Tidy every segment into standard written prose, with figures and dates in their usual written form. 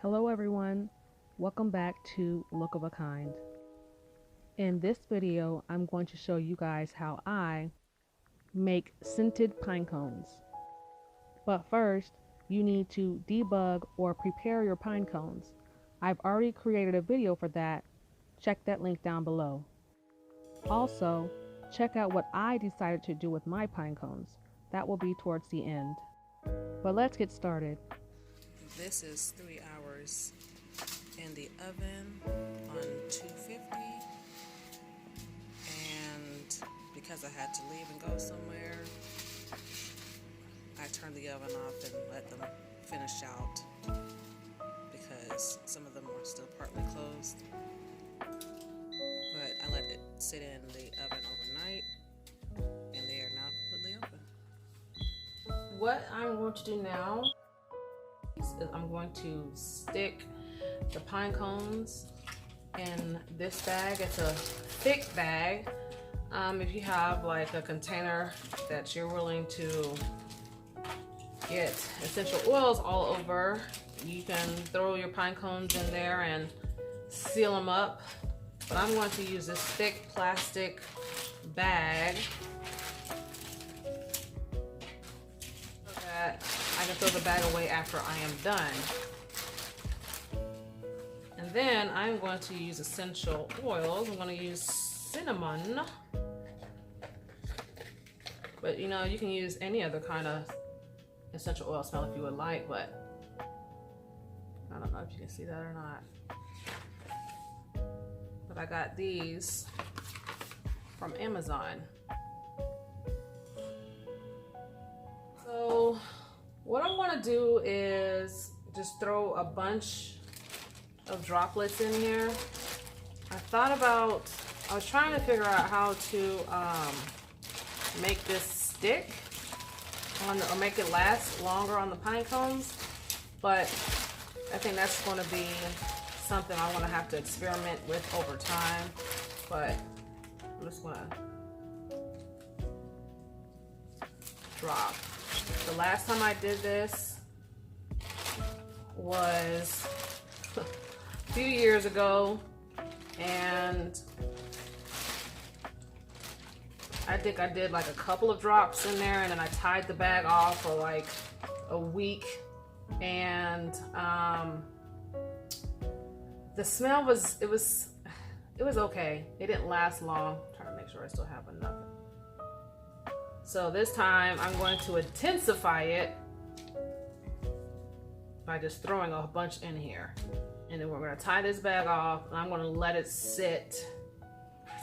Hello everyone, welcome back to Look of a Kind. In this video, I'm going to show you guys how I make scented pine cones. But first, you need to debug or prepare your pine cones. I've already created a video for that. Check that link down below. Also, check out what I decided to do with my pine cones. That will be towards the end. But let's get started. This is 3 hours in the oven on 250, and because I had to leave and go somewhere, I turned the oven off and let them finish out because some of them were still partly closed, but I let it sit in the oven overnight and they are now completely open. What I'm going to do now is I'm going to stick the pine cones in this bag. It's a thick bag. If you have like a container that you're willing to get essential oils all over, you can throw your pine cones in there and seal them up. But I'm going to use this thick plastic bag so that I can throw the bag away after I am done. And then I'm going to use essential oils. I'm going to use cinnamon. But you know, you can use any other kind of essential oil smell if you would like, but I don't know if you can see that or not. But I got these from Amazon. So what I'm going to do is just throw a bunch of droplets in here. I was trying to figure out how to make this stick or make it last longer on the pine cones, but I think that's going to be something I'm going to have to experiment with over time. But I'm just going to drop. The last time I did this was a few years ago, and I think I did like a couple of drops in there, and then I tied the bag off for like a week, and the smell was okay. It didn't last long. I'm trying to make sure I still have enough. So this time I'm going to intensify it by just throwing a bunch in here. And then we're going to tie this bag off, and I'm going to let it sit.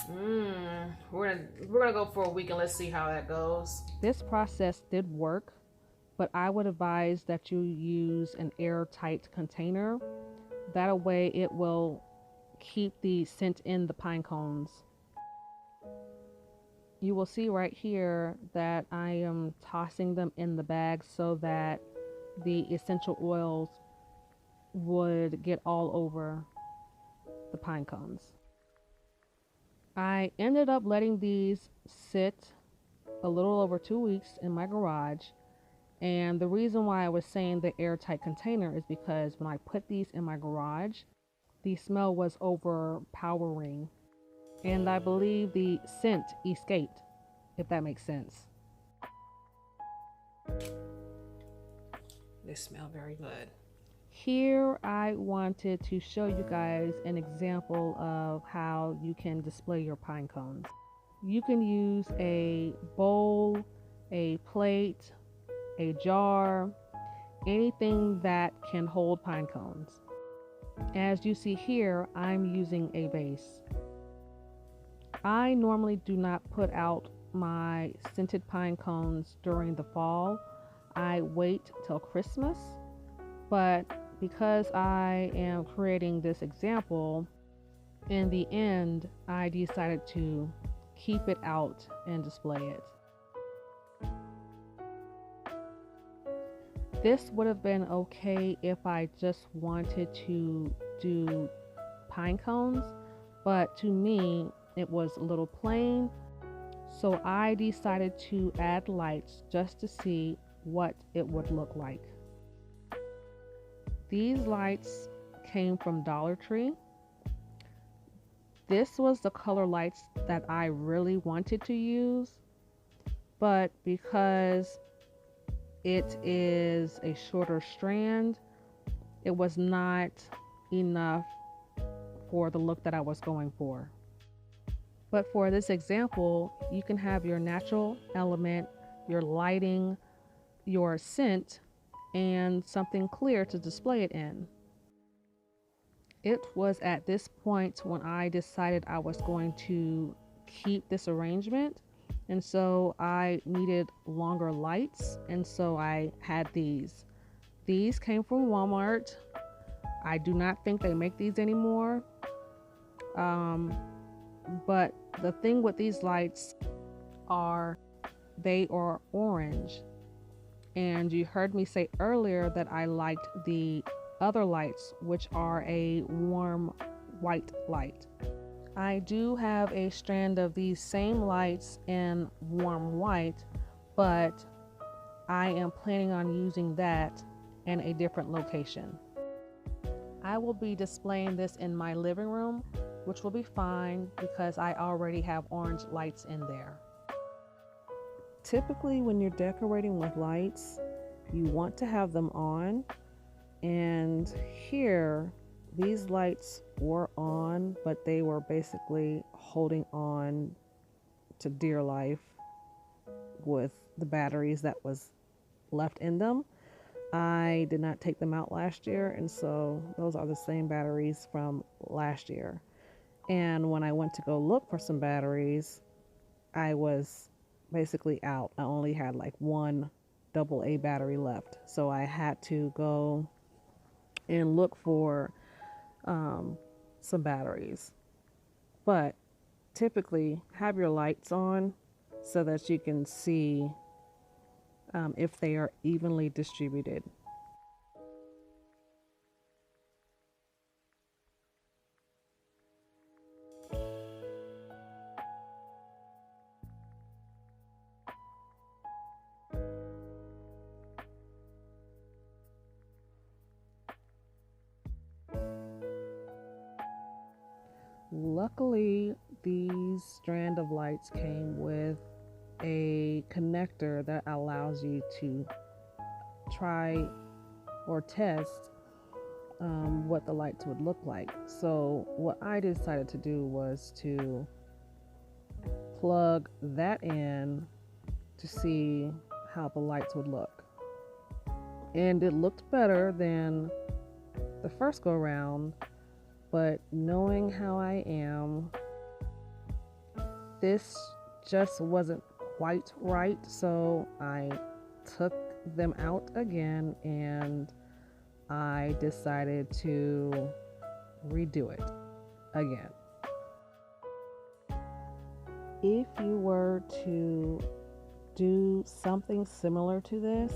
We're gonna go for a week and let's see how that goes. This process did work, but I would advise that you use an airtight container. That way it will keep the scent in the pine cones. You will see right here that I am tossing them in the bag so that the essential oils would get all over the pine cones. I ended up letting these sit a little over 2 weeks in my garage, and the reason why I was saying the airtight container is because when I put these in my garage, the smell was overpowering, and I believe the scent escaped, if that makes sense. They smell very good. Here I wanted to show you guys an example of how you can display your pine cones. You can use a bowl, a plate, a jar, anything that can hold pine cones. As you see here, I'm using a vase. I normally do not put out my scented pine cones during the fall. I wait till Christmas, but because I am creating this example, in the end, I decided to keep it out and display it. This would have been okay if I just wanted to do pine cones, but to me, It was a little plain, so I decided to add lights just to see what it would look like. These lights came from Dollar Tree. This was the color lights that I really wanted to use, but because it is a shorter strand, it was not enough for the look that I was going for. But for this example, you can have your natural element, your lighting, your scent, and something clear to display it in. It was at this point when I decided I was going to keep this arrangement, and so I needed longer lights, and so I had these. These came from Walmart. I do not think they make these anymore. But the thing with these lights are they are orange. And you heard me say earlier that I liked the other lights, which are a warm white light. I do have a strand of these same lights in warm white, but I am planning on using that in a different location. I will be displaying this in my living room, which will be fine because I already have orange lights in there. Typically, when you're decorating with lights, you want to have them on, and here these lights were on, but they were basically holding on to dear life with the batteries that was left in them. I did not take them out last year, and so those are the same batteries from last year. And when I went to go look for some batteries, I was basically out. I only had like one AA battery left. So I had to go and look for some batteries. But typically, have your lights on so that you can see if they are evenly distributed. Luckily, these strand of lights came with a connector that allows you to try or test what the lights would look like. So what I decided to do was to plug that in to see how the lights would look. And it looked better than the first go round, but knowing how I am, this just wasn't quite right, so I took them out again and I decided to redo it again. If you were to do something similar to this,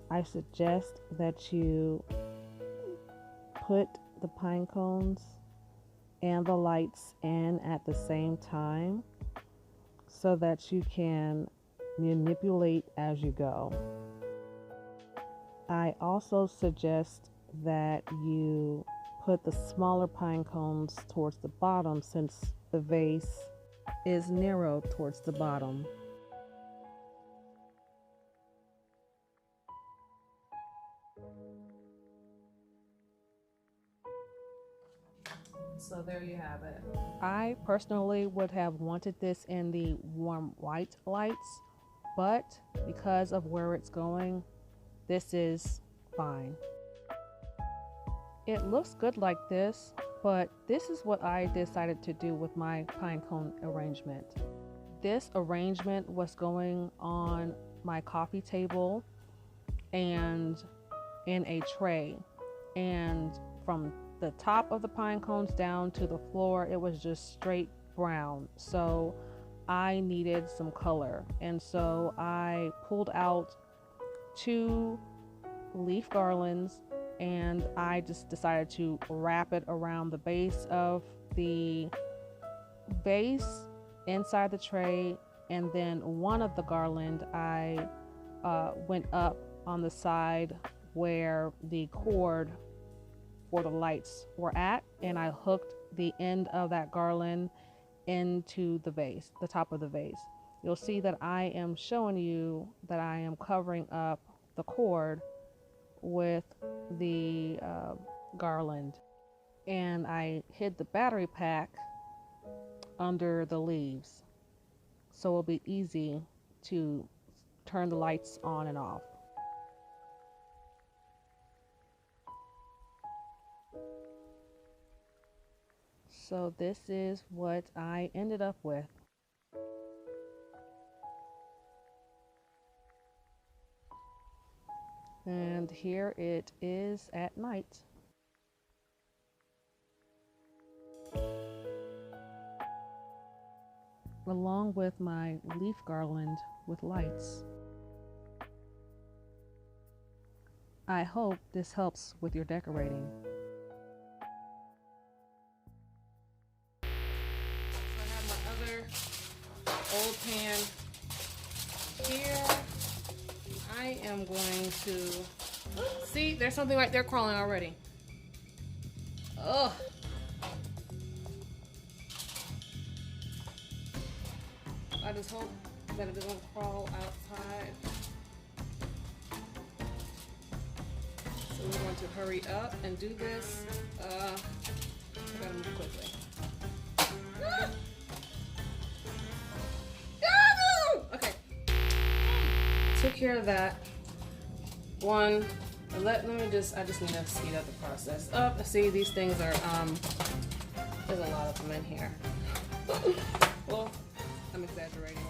I suggest that you put the pine cones and the lights in at the same time so that you can manipulate as you go. I also suggest that you put the smaller pine cones towards the bottom since the vase is narrow towards the bottom. So there you have it. I personally would have wanted this in the warm white lights, but because of where it's going, this is fine. It looks good like this, but this is what I decided to do with my pine cone arrangement. This arrangement was going on my coffee table and in a tray, and from the top of the pine cones down to the floor, it was just straight brown. So I needed some color, and so I pulled out 2 leaf garlands and I just decided to wrap it around the base of the vase inside the tray, and then one of the garland I went up on the side where the cord for the lights were at, and I hooked the end of that garland into the vase, the top of the vase. You'll see that I am showing you that I am covering up the cord with the garland, and I hid the battery pack under the leaves so it'll be easy to turn the lights on and off. So this is what I ended up with. And here it is at night. Along with my leaf garland with lights. I hope this helps with your decorating. So I have my other old pan here. I am going to, see, there's something right there crawling already. Ugh. I just hope that it doesn't crawl outside. So we're going to hurry up and do this. I gotta move quickly. Okay. Took care of that. One. Let me just. I just need to speed up the process. Oh, see, these things are. There's a lot of them in here. Well, I'm exaggerating.